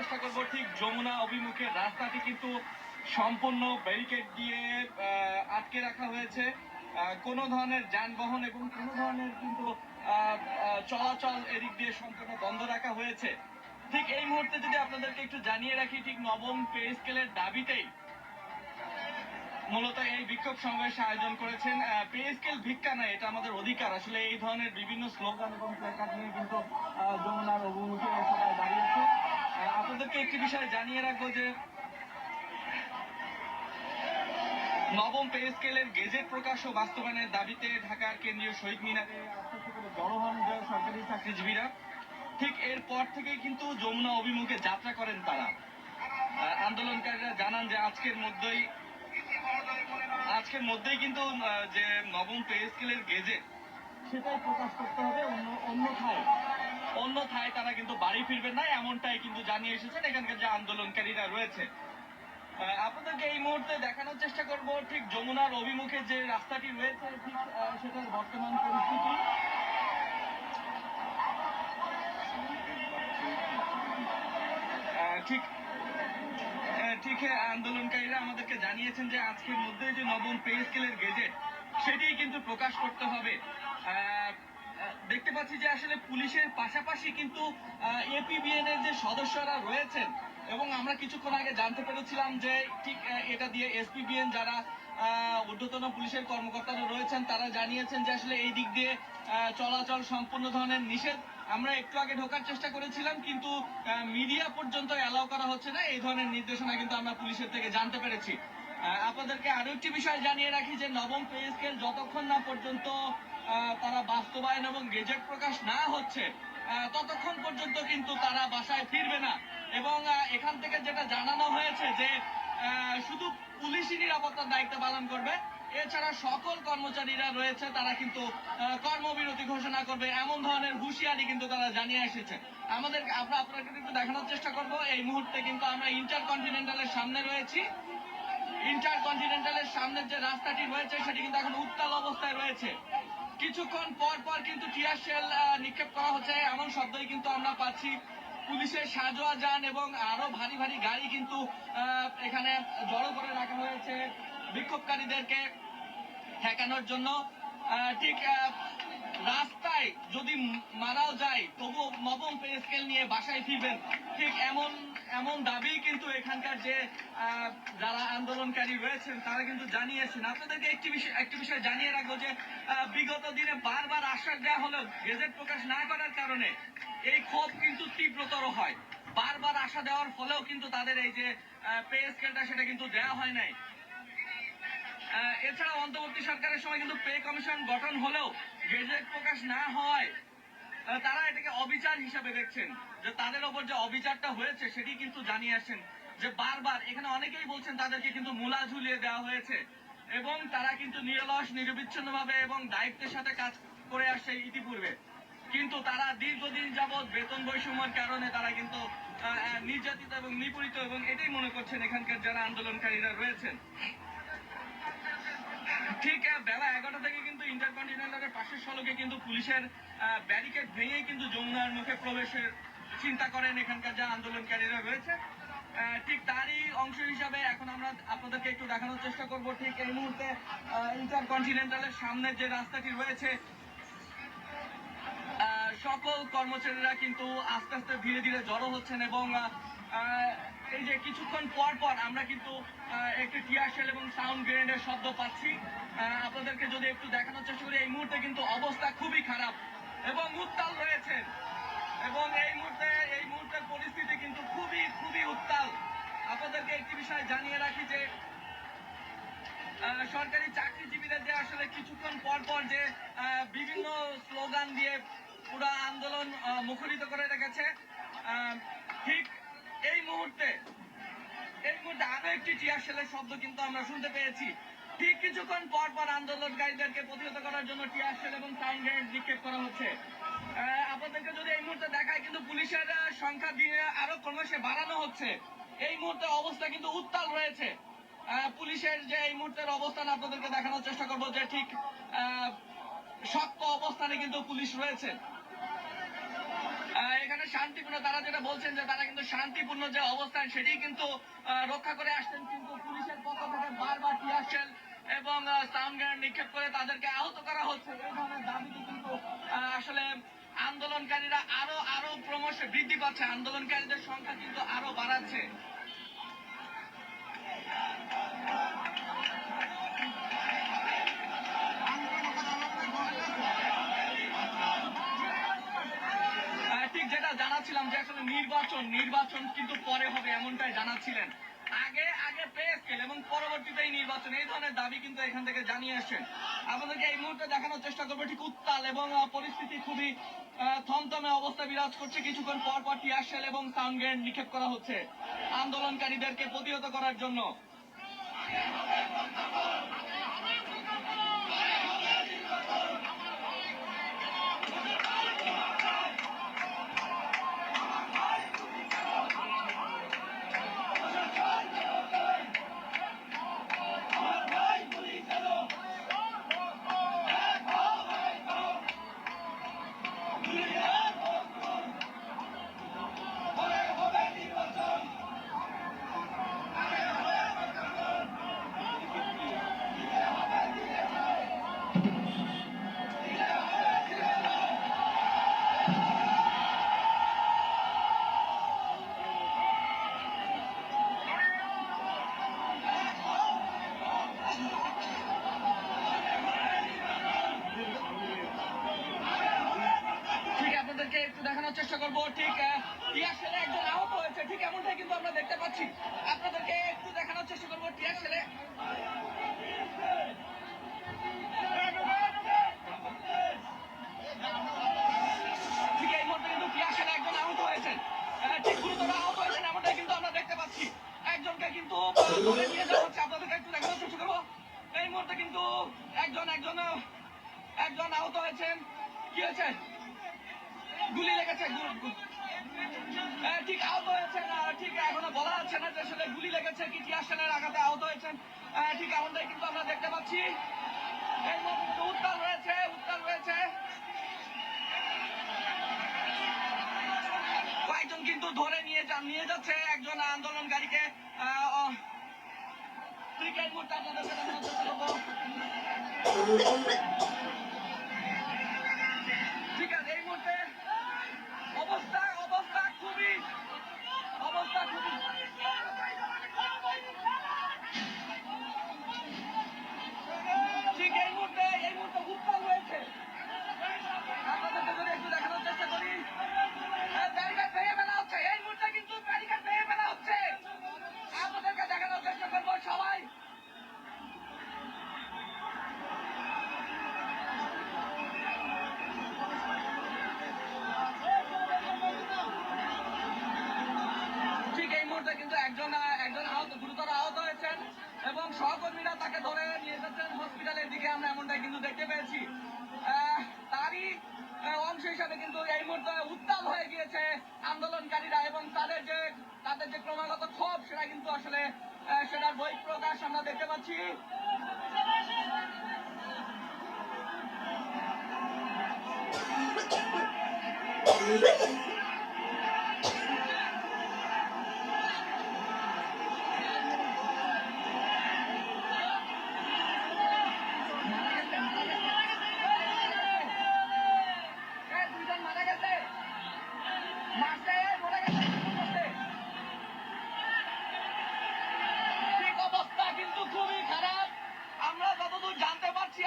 চেষ্টা করব ঠিক যমুনা অভিমুখে রাস্তাটি কিন্তু সম্পূর্ণ ব্যারিকেড দিয়ে আটকে রাখা হয়েছে। কোনো ধরনের যানবাহন এবং কোনো ধরনের কিন্তু চলাচল এদিক দিয়ে সম্পূর্ণ বন্ধ রাখা হয়েছে। ঠিক এই মুহূর্তে যদি আপনাদেরকে একটু জানিয়ে রাখি, ঠিক নবম পে স্কেলের দাবিতেই মূলত এই বিক্ষোভ সমাবেশ আয়োজন করেছেন। পে স্কেল ভিক্ষা নয়, এটা আমাদের অধিকার। আসলে এই ধরনের বিভিন্ন স্লোগান এবং প্ল্যাকার্ড নিয়ে কিন্তু যমুনার অভিমুখে সবাই দাঁড়িয়েছে। আপনাদেরকে একটি বিষয় জানিয়ে রাখবো যে নবম পে স্কেলের গেজেট প্রকাশ ও বাস্তবায়নের দাবিতে ঢাকার কেন্দ্রীয় শহীদ মিনারে আস্তে আস্তে করে জড়ো হন সরকারি চাকরিজীবীরা। ঠিক এরপর থেকেই কিন্তু যমুনা অভিমুখে যাত্রা করেন তারা। আন্দোলনকারীরা জানান যে আজকের মধ্যেই কিন্তু যে নবম পে স্কেলের গেজেট সেটাই প্রকাশ করতে হবে, অন্যথায় তারা কিন্তু বাড়ি ফিরবেন না, এমনটাই কিন্তু জানিয়ে এসেছেন এখানকার যে আন্দোলনকারীরা রয়েছে। আপনাদেরকে এই মুহূর্তে দেখানোর চেষ্টা করব ঠিক যমুনার অভিমুখে যে রাস্তাটি রয়েছে ঠিক সেটার বর্তমান পরিস্থিতি। ঠিক আন্দোলনকারীরা আমাদেরকে জানিয়েছেন যে আজকের মধ্যে যে নবম পে স্কেলের গেজেট সেটি কিন্তু প্রকাশ করতে হবে। দেখতে পাচ্ছি যে আসলে পুলিশের পাশাপাশি কিন্তু এপিবিএন এর যে সদস্যরা রয়েছেন, এবং আমরা কিছুক্ষণ আগে জানতে পেরেছিলাম যে ঠিক এটা দিয়ে এসপিবিএন যারা ঊর্ধ্বতন পুলিশের কর্মকর্তারা রয়েছেন তারা জানিয়েছেন যে আসলে এই দিক দিয়ে চলাচল সম্পূর্ণ ধরনের নিষেধ। আমরা একটু আগে ঢোকার চেষ্টা করেছিলাম কিন্তু মিডিয়া পর্যন্ত অ্যালাউ করা হচ্ছে না, এই ধরনের নির্দেশনা কিন্তু আমরা পুলিশের থেকে জানতে পেরেছি। আপনাদেরকে আরো একটি বিষয় জানিয়ে রাখি যে নবম পে স্কেল যতক্ষণ না পর্যন্ত তারা বাস্তবায়ন এবং গেজেট প্রকাশ না হচ্ছে ততক্ষণ পর্যন্ত কিন্তু তারা বাসায় ফিরবে না। এবং এখান থেকে যেটা জানানো হয়েছে যে শুধু পুলিশই নিরাপত্তার দায়িত্ব পালন করবে, এছাড়া সকল কর্মচারীরা রয়েছে তারা কিন্তু কর্মবিরতি ঘোষণা করবে, এমন ধরনের হুঁশিয়ারি কিন্তু তারা জানিয়ে এসেছে। আমরা আপনাকে একটু দেখানোর চেষ্টা করব। এই মুহূর্তে কিন্তু আমরা ইন্টারকন্টিনেন্টালের সামনে রয়েছি। ইন্টারকন্টিনেন্টালের সামনের যে রাস্তাটি রয়েছে সেটি কিন্তু এখন উত্তাল অবস্থায় রয়েছে। কিছুক্ষণ পর পর কিন্তু টিয়ার শেল নিক্ষেপ করা হচ্ছে, এমন শব্দই কিন্তু আমরা পাচ্ছি। পুলিশের সাজোয়া যান এবং আরো ভারী ভারী গাড়ি কিন্তু এখানে জড়ো করে রাখা হয়েছে বিক্ষোভকারীদেরকে ঠেকানোর জন্য। ঠিক রাস্তায় যদি মারাও যায় তবু নবম পে স্কেল নিয়ে বাসায় ফিরবেন, ঠিক এমন দাবি কিন্তু এখানকার যে যারা আন্দোলনকারী রয়েছেন তারা কিন্তু জানিয়েছেন। আপনাদেরকে একটি বিষয় জানিয়ে রাখবো যে বিগত দিনে বারবার আশ্বাস দেওয়া হলেও গেজেট প্রকাশ না করার কারণে এই ক্ষোভ কিন্তু তীব্রতর হয়। বারবার আশা দেওয়ার ফলেও কিন্তু তাদের এই যে পে স্কেলটা সেটা কিন্তু দেওয়া হয় নাই। এছাড়া অন্তর্বর্তী সরকারের সময় কিন্তু পে কমিশন গঠন হলেও গেজেট প্রকাশ না হয় তারা এটাকে অবিচার হিসাবে দেখছেন, যে তাদের ওপর যে অবিচারটা হয়েছে সেটি কিন্তু জানিয়ে আসছেন। যে বারবার এখানে অনেকেই বলছেন তাদেরকে কিন্তু মূলা ঝুলিয়ে দেওয়া হয়েছে এবং তারা কিন্তু নিরলস নিরবিচ্ছিন্ন ভাবে এবং দায়িত্বের সাথে কাজ করে আসছে ইতিপূর্বে, কিন্তু তারা দীর্ঘদিন যাবৎ বেতন বৈষম্যের কারণে তারা কিন্তু নির্যাতিত এবং নিপীড়িত, এবং এটাই মনে করছেন এখানকার যারা আন্দোলনকারীরা রয়েছেন। ঠিক বেলা 11টা থেকে কিন্তু ইন্টারকন্টিনেন্টালের পাশের সড়কে কিন্তু পুলিশের ব্যারিকেড ভেঙেই কিন্তু যমুনার মুখে প্রবেশের চিন্তা করেন এখানকার যা আন্দোলনকারীরা রয়েছে। ঠিক তারই অংশ হিসাবে এখন আমরা আপনাদেরকে একটু দেখানোর চেষ্টা করব। ঠিক এই মুহূর্তে ইন্টারকন্টিনেন্টালের সামনে যে রাস্তাটি রয়েছে সকল কর্মচারীরা কিন্তু আস্তে আস্তে ধীরে ধীরে জড়ো হচ্ছেন, এবং এই যে কিছুক্ষণ পর পর আমরা কিন্তু একটি টিয়ার শেল এবং সাউন্ড গ্রেনেডের শব্দ পাচ্ছি। আপনাদেরকে যদি একটু দেখানোর চেষ্টা করি, এই মুহূর্তে কিন্তু অবস্থা খুবই খারাপ এবং উত্তাল রয়েছে, এবং এই মুহূর্তের পরিস্থিতি কিন্তু খুবই উত্তাল। আপনাদেরকে একটি বিষয় জানিয়ে রাখি যে সরকারি চাকরিজীবীদের যে আসলে কিছুক্ষণ পর পর যে বিভিন্ন স্লোগান দিয়ে পুরো আন্দোলন মুখরিত করে রেখেছে, ঠিক এই মুহূর্তে আরো একটি টিয়ার শেলের শব্দ কিন্তু আমরা শুনতে পেয়েছি। ঠিক কিছুক্ষণ পর পর আন্দোলনকারীদেরকে প্রতিহত করার জন্য টিয়ার শেল এবং সাউন্ড গ্রেনেড নিক্ষেপ করা হচ্ছে। আপনাদেরকে যদি এই মুহূর্তে দেখায় কিন্তু পুলিশের সংখ্যা দিয়ে আরো ক্রমশ বাড়ানো হচ্ছে। এই মুহূর্তে অবস্থা কিন্তু উত্তাল রয়েছে। পুলিশের যে এই মুহূর্তের অবস্থান আপনাদেরকে দেখানোর চেষ্টা করবো, যে ঠিক শক্ত অবস্থানে কিন্তু পুলিশ রয়েছে। এখানে এখানে শান্তিপূর্ণ, তারা যেটা বলছেন যে তারা কিন্তু শান্তিপূর্ণ যে অবস্থান সেটি কিন্তু রক্ষা করে আসছেন, কিন্তু পুলিশের পক্ষ থেকে বারবার টিয়ার শেল এবং সাউন্ড গ্রেনেড নিক্ষেপ করে তাদেরকে আহত করা হচ্ছে। এই ধরনের দাবিতে কিন্তু আসলে আন্দোলনকারীরা আরো আরো ক্রমশ বৃদ্ধি পাচ্ছে, আন্দোলনকারীদের সংখ্যা কিন্তু আরো বাড়াচ্ছে। ঠিক যেটা জানাচ্ছিলাম যে আসলে নির্বাচন কিন্তু পরে হবে এমনটাই জানাচ্ছিলেন। আগে আগে পে স্কেল এবং পরবর্তীতে নির্বাচন, এই ধরনের দাবি কিন্তু এখান থেকে জানিয়ে আসছেন। আপনাদেরকে এই মুহূর্তে দেখানোর চেষ্টা করবো ঠিক উত্তাল এবং পরিস্থিতি খুবই থমথমে অবস্থা বিরাজ করছে। কিছুক্ষণ পর পর টিয়ার শেল এবং সাউন্ড গ্রেনেড নিক্ষেপ করা হচ্ছে আন্দোলনকারীদেরকে প্রতিহত করার জন্য। আপনাদেরকে একটু দেখানোর চেষ্টা করবো ঠিক টিয়ার শেলে একজন আহত হয়েছে, ঠিক এমনটাই কিন্তু আমরা দেখতে পাচ্ছি। আপনাদেরকে একটু দেখানোর চেষ্টা করবো টিয়ার শেলে ঠিক এই মুহূর্তে কিন্তু টিয়ার শেলে একজন আহত হয়েছেন, ঠিক গুরুতর আহত হয়েছেন এমনটাই কিন্তু আমরা দেখতে পাচ্ছি। একজনকে কিন্তু ধরে নিয়ে যাওয়া হচ্ছে, আপনাদেরকে একটু দেখানোর চেষ্টা করবো। এই মুহূর্তে কিন্তু একজন আহত হয়েছেন। কি হয়েছে? গুলি লেগেছে, ঠিক আহত হয়েছেন, ঠিক এখনো বলা যাচ্ছে না যে আসলে গুলি লেগেছে কি টিয়ার শেলের আঘাতে আহত হয়েছেন, ঠিক এমনটাই কিন্তু আমরা দেখতে পাচ্ছি। এই মুহূর্তে কিন্তু উত্তাল রয়েছে। কয়েকজন কিন্তু ধরে নিয়ে যাচ্ছে একজন আন্দোলনকারীকে। ঠিক এই মুহূর্তে আপনাদেরকে দেখানোর চেষ্টা করবো। ঠিক আছে, এই মুহূর্তে অবস্থা খুবই ঠিক এই মুহূর্তে উত্তাল রয়েছে। আপনাদেরকে যদি একটু দেখানোর চেষ্টা করি, ব্যারিকেড ভেঙে ফেলা হচ্ছে, এই মুহূর্তে কিন্তু ব্যারিকেড ভেঙে ফেলা হচ্ছে। আপনাদেরকে দেখানোর চেষ্টা করবো সবাই। ঠিক এই মুহূর্তে কিন্তু একজন গুরুতর আহত হয়েছেন এবং সহকর্মীরা তাকে ধরে নিয়ে যাচ্ছেন হসপিটালের দিকে, আমরা এমনটাই কিন্তু দেখতে পেয়েছি। তারই অংশ হিসাবে কিন্তু এই মুহূর্তে উত্তাল হয়ে গিয়েছে আন্দোলনকারীরা এবং তাদের যে ক্রমাগত ক্ষোভ সেটা কিন্তু আসলে সেটার বহিঃপ্রকাশ আমরা দেখতে পাচ্ছি।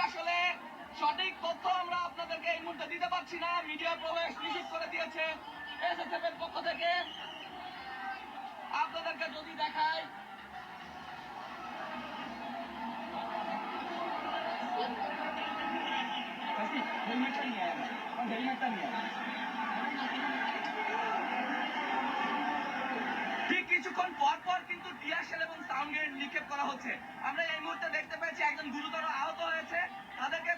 আসলে সঠিক তথ্য আমরা আপনাদেরকে এই মুহূর্তে দিতে পারছি না, মিডিয়া প্রবেশ নিষিদ্ধ করে দিয়েছে এসএসএফ এর পক্ষ থেকে। আপনাদেরকে যদি দেখায়, ঠিক কিছুক্ষণ পর পর কিন্তু টিয়ার শেল এবং সাউন্ড গ্রেনেড নিক্ষেপ করা হচ্ছে। আমরা এই মুহূর্তে দেখতে পেয়েছি একজন গুরুতর আহত হয়েছে, তাদেরকে